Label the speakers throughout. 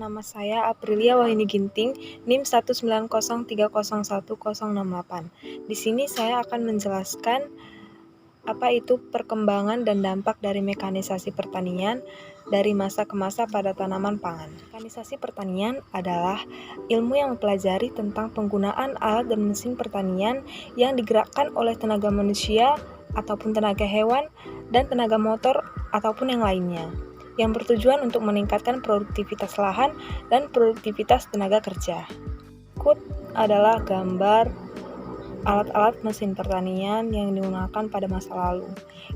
Speaker 1: Nama saya Aprilia Wahini Ginting, NIM 190301068. Di sini saya akan menjelaskan apa itu perkembangan dan dampak dari mekanisasi pertanian dari masa ke masa pada tanaman pangan. Mekanisasi pertanian adalah ilmu yang mempelajari tentang penggunaan alat dan mesin pertanian yang digerakkan oleh tenaga manusia ataupun tenaga hewan dan tenaga motor ataupun yang lainnya, yang bertujuan untuk meningkatkan produktivitas lahan dan produktivitas tenaga kerja. Berikut adalah gambar alat-alat mesin pertanian yang digunakan pada masa lalu,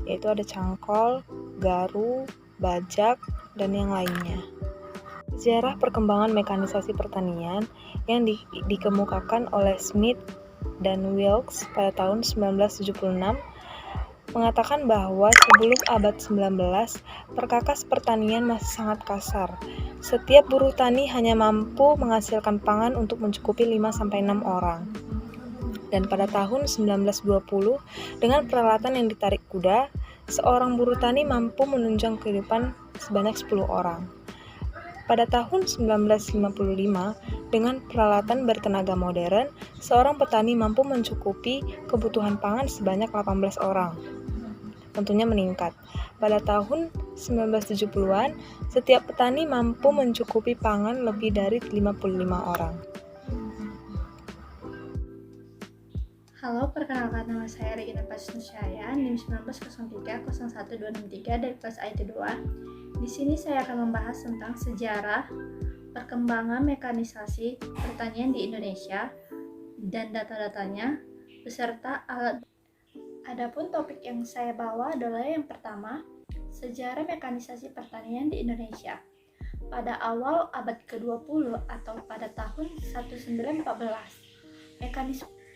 Speaker 1: yaitu ada cangkol, garu, bajak, dan yang lainnya. Sejarah perkembangan mekanisasi pertanian yang dikemukakan oleh Smith dan Wilkes pada tahun 1976 mengatakan bahwa sebelum abad 19, perkakas pertanian masih sangat kasar. Setiap buruh tani hanya mampu menghasilkan pangan untuk mencukupi 5-6 orang. Dan pada tahun 1920, dengan peralatan yang ditarik kuda, seorang buruh tani mampu menunjang kehidupan sebanyak 10 orang. Pada tahun 1955, dengan peralatan bertenaga modern, seorang petani mampu mencukupi kebutuhan pangan sebanyak 18 orang. Tentunya meningkat. Pada tahun 1970-an, setiap petani mampu mencukupi pangan lebih dari 55 orang.
Speaker 2: Halo, perkenalkan nama saya Regina Pasnusyaya, NIM 190301263 dari kelas IT2. Di sini saya akan membahas tentang sejarah perkembangan mekanisasi pertanian di Indonesia dan data-datanya beserta alat. Adapun topik yang saya bawa adalah yang pertama, sejarah mekanisasi pertanian di Indonesia. Pada awal abad ke-20 atau pada tahun 1914,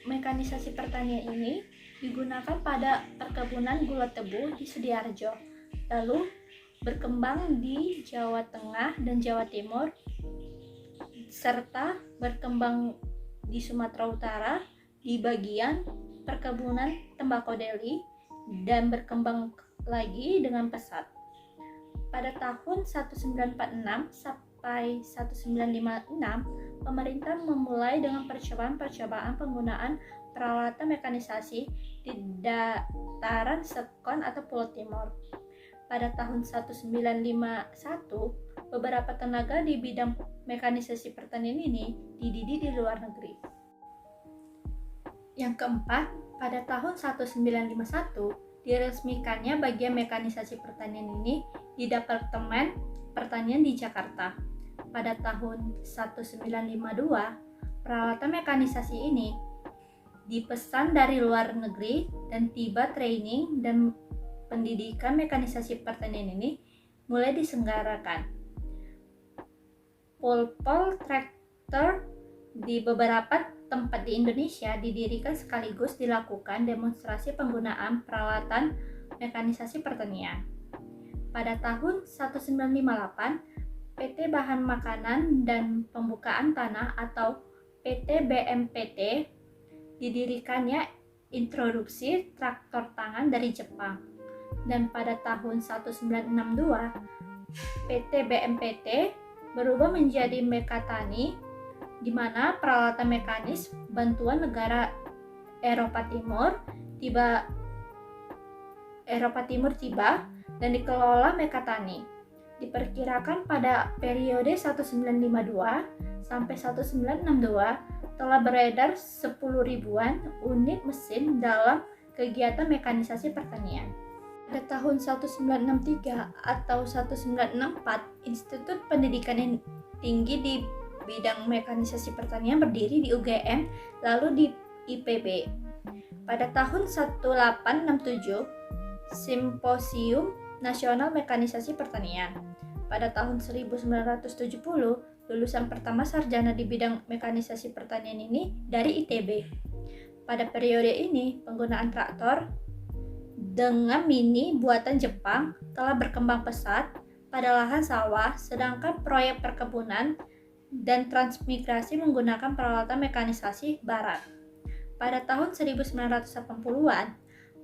Speaker 2: mekanisasi pertanian ini digunakan pada perkebunan gula tebu di Sudiarjo, lalu berkembang di Jawa Tengah dan Jawa Timur, serta berkembang di Sumatera Utara di bagian perkebunan tembakau Deli dan berkembang lagi dengan pesat. Pada tahun 1946 sampai 1956, pemerintah memulai dengan percobaan penggunaan peralatan mekanisasi di dataran Sekon atau Pulau Timur. Pada tahun 1951, beberapa tenaga di bidang mekanisasi pertanian ini dididik di luar negeri. Yang keempat, pada tahun 1951, diresmikannya bagian mekanisasi pertanian ini di Departemen Pertanian di Jakarta. Pada tahun 1952, peralatan mekanisasi ini dipesan dari luar negeri dan tiba training dan pendidikan mekanisasi pertanian ini mulai diselenggarakan. Pol traktor di beberapa tempat di Indonesia didirikan sekaligus dilakukan demonstrasi penggunaan peralatan mekanisasi pertanian. Pada tahun 1958, PT Bahan Makanan dan Pembukaan Tanah atau PT BMPT didirikannya introduksi traktor tangan dari Jepang. Dan pada tahun 1962, PT BMPT berubah menjadi Mekatani, di mana peralatan mekanis bantuan negara Eropa Timur tiba dan dikelola Mekatani. Diperkirakan pada periode 1952 sampai 1962 telah beredar 10 ribuan unit mesin dalam kegiatan mekanisasi pertanian. Pada tahun 1963 atau 1964, Institut Pendidikan Tinggi di bidang mekanisasi pertanian berdiri di UGM, lalu di IPB. Pada tahun 1867, Simposium Nasional Mekanisasi Pertanian. Pada tahun 1970, lulusan pertama sarjana di bidang mekanisasi pertanian ini dari ITB. Pada periode ini, penggunaan traktor dengan mini buatan Jepang telah berkembang pesat pada lahan sawah, sedangkan proyek perkebunan dan transmigrasi menggunakan peralatan mekanisasi barat. Pada tahun 1980-an,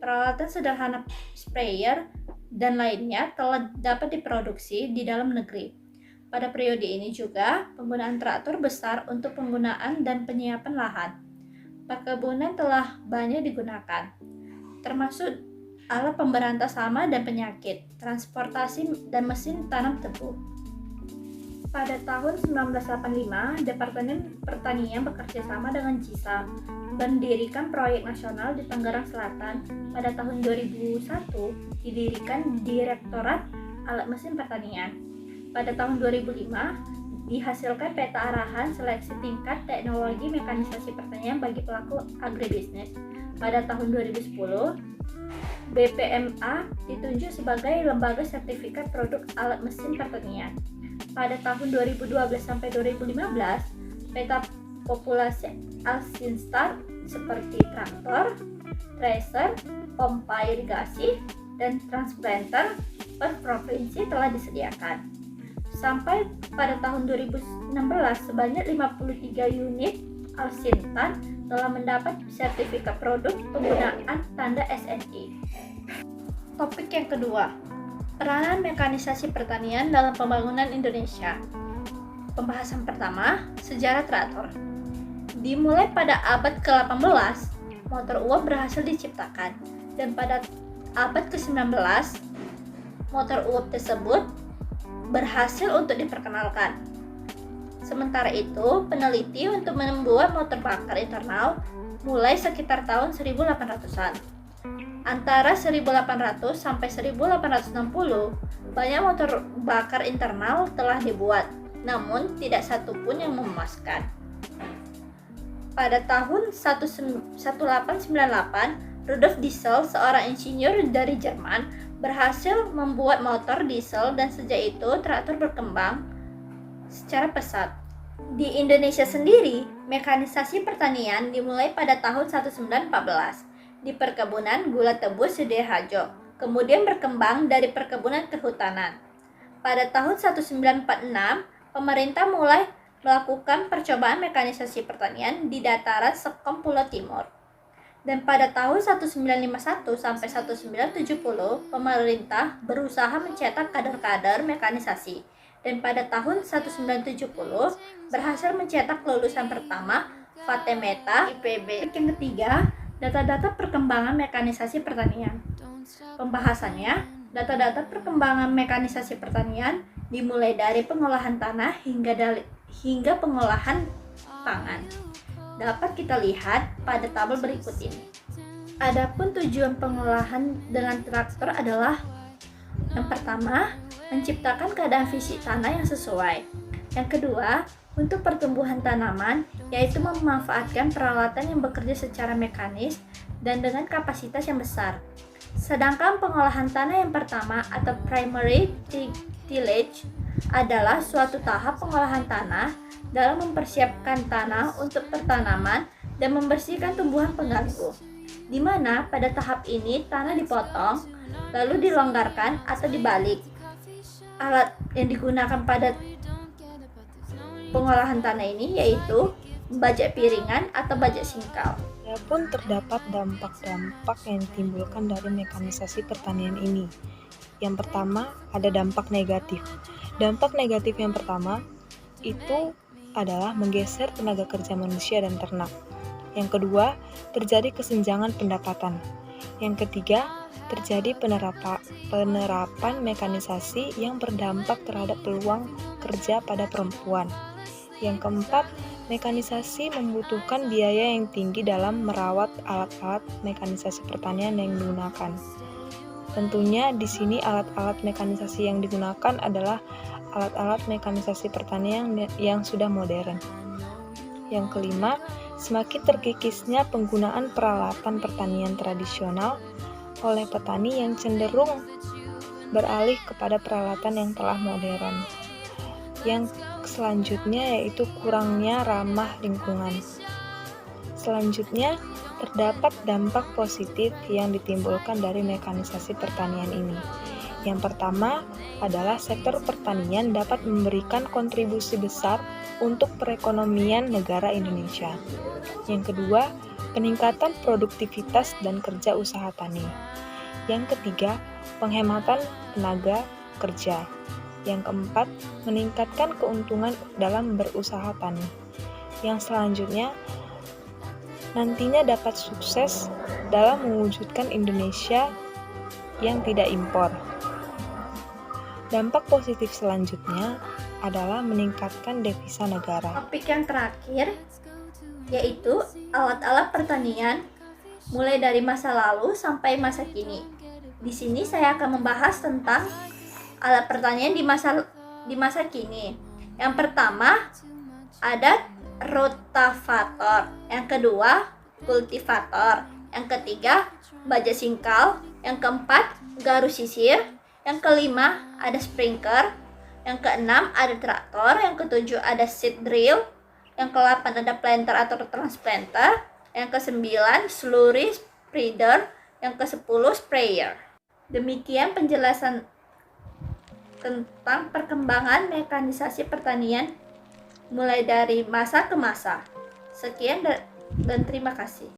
Speaker 2: peralatan sederhana sprayer dan lainnya telah dapat diproduksi di dalam negeri. Pada periode ini juga, penggunaan traktor besar untuk penggunaan dan penyiapan lahan. Perkebunan telah banyak digunakan, termasuk alat pemberantas hama dan penyakit, transportasi, dan mesin tanam tebu. Pada tahun 1985, Departemen Pertanian bekerja sama dengan JISA mendirikan proyek nasional di Tangerang Selatan. Pada tahun 2001, didirikan Direktorat Alat Mesin Pertanian. Pada tahun 2005, dihasilkan peta arahan seleksi tingkat teknologi mekanisasi pertanian bagi pelaku agribisnis. Pada tahun 2010, BPMA ditunjuk sebagai lembaga sertifikat produk alat mesin pertanian. Pada tahun 2012 sampai 2015, peta populasi Alsinstar seperti traktor, thresher, pompa irigasi, dan transplanter per provinsi telah disediakan. Sampai pada tahun 2016, sebanyak 53 unit Alsintan telah mendapat sertifikat produk penggunaan tanda SNI. Topik yang kedua, peranan mekanisasi pertanian dalam pembangunan Indonesia. Pembahasan pertama, sejarah traktor. Dimulai pada abad ke-18, motor uap berhasil diciptakan, dan pada abad ke-19, motor uap tersebut berhasil untuk diperkenalkan. Sementara itu, peneliti untuk membuat motor bakar internal mulai sekitar tahun 1800-an. Antara 1800 sampai 1860, banyak motor bakar internal telah dibuat, namun tidak satu pun yang memuaskan. Pada tahun 1898, Rudolf Diesel, seorang insinyur dari Jerman, berhasil membuat motor diesel, dan sejak itu traktor berkembang secara pesat. Di Indonesia sendiri, mekanisasi pertanian dimulai pada tahun 1914 di perkebunan gula tebu Sidoarjo, kemudian berkembang dari perkebunan kehutanan. Pada tahun 1946, pemerintah mulai melakukan percobaan mekanisasi pertanian di dataran Sekom Pulau Timur. Dan pada tahun 1951 sampai 1970, pemerintah berusaha mencetak kader-kader mekanisasi. Dan pada tahun 1970, berhasil mencetak lulusan pertama Fatemeta IPB. Yang ketiga, data-data perkembangan mekanisasi pertanian. Pembahasannya, data-data perkembangan mekanisasi pertanian dimulai dari pengolahan tanah hingga pengolahan pangan. Dapat kita lihat pada tabel berikut ini. Adapun tujuan pengolahan dengan traktor adalah: yang pertama, menciptakan keadaan fisik tanah yang sesuai. Yang kedua, untuk pertumbuhan tanaman, yaitu memanfaatkan peralatan yang bekerja secara mekanis dan dengan kapasitas yang besar. Sedangkan pengolahan tanah yang pertama atau primary tillage adalah suatu tahap pengolahan tanah dalam mempersiapkan tanah untuk pertanaman dan membersihkan tumbuhan pengganggu, di mana pada tahap ini tanah dipotong, lalu dilonggarkan atau dibalik. Alat yang digunakan pada pengolahan tanah ini yaitu bajak piringan atau bajak singkal.
Speaker 1: Walaupun terdapat dampak-dampak yang ditimbulkan dari mekanisasi pertanian ini. Yang pertama, ada dampak negatif. Dampak negatif yang pertama itu adalah menggeser tenaga kerja manusia dan ternak. Yang kedua, terjadi kesenjangan pendapatan. Yang ketiga, terjadi penerapan mekanisasi yang berdampak terhadap peluang kerja pada perempuan. Yang keempat, mekanisasi membutuhkan biaya yang tinggi dalam merawat alat-alat mekanisasi pertanian yang digunakan. Tentunya di sini alat-alat mekanisasi yang digunakan adalah alat-alat mekanisasi pertanian yang sudah modern. Yang kelima, semakin terkikisnya penggunaan peralatan pertanian tradisional oleh petani yang cenderung beralih kepada peralatan yang telah modern. Yang selanjutnya yaitu kurangnya ramah lingkungan. Selanjutnya, terdapat dampak positif yang ditimbulkan dari mekanisasi pertanian ini. Yang pertama adalah sektor pertanian dapat memberikan kontribusi besar untuk perekonomian negara Indonesia. Yang kedua, peningkatan produktivitas dan kerja usaha tani. Yang ketiga, penghematan tenaga kerja. Yang keempat, meningkatkan keuntungan dalam berusaha tani. Yang selanjutnya, nantinya dapat sukses dalam mewujudkan Indonesia yang tidak impor. Dampak positif selanjutnya adalah meningkatkan devisa negara.
Speaker 2: Topik yang terakhir yaitu alat-alat pertanian mulai dari masa lalu sampai masa kini. Di sini saya akan membahas tentang alat pertanian di masa kini. Yang pertama ada rotavator, yang kedua kultivator, yang ketiga baja singkal, yang keempat garu sisir, yang kelima ada sprinkler, yang keenam ada traktor, yang ketujuh ada seed drill, yang ke-8 ada planter atau transplanter, yang ke-9 slurry spreader, yang ke-10 sprayer. Demikian penjelasan tentang perkembangan mekanisasi pertanian mulai dari masa ke masa. Sekian dan terima kasih.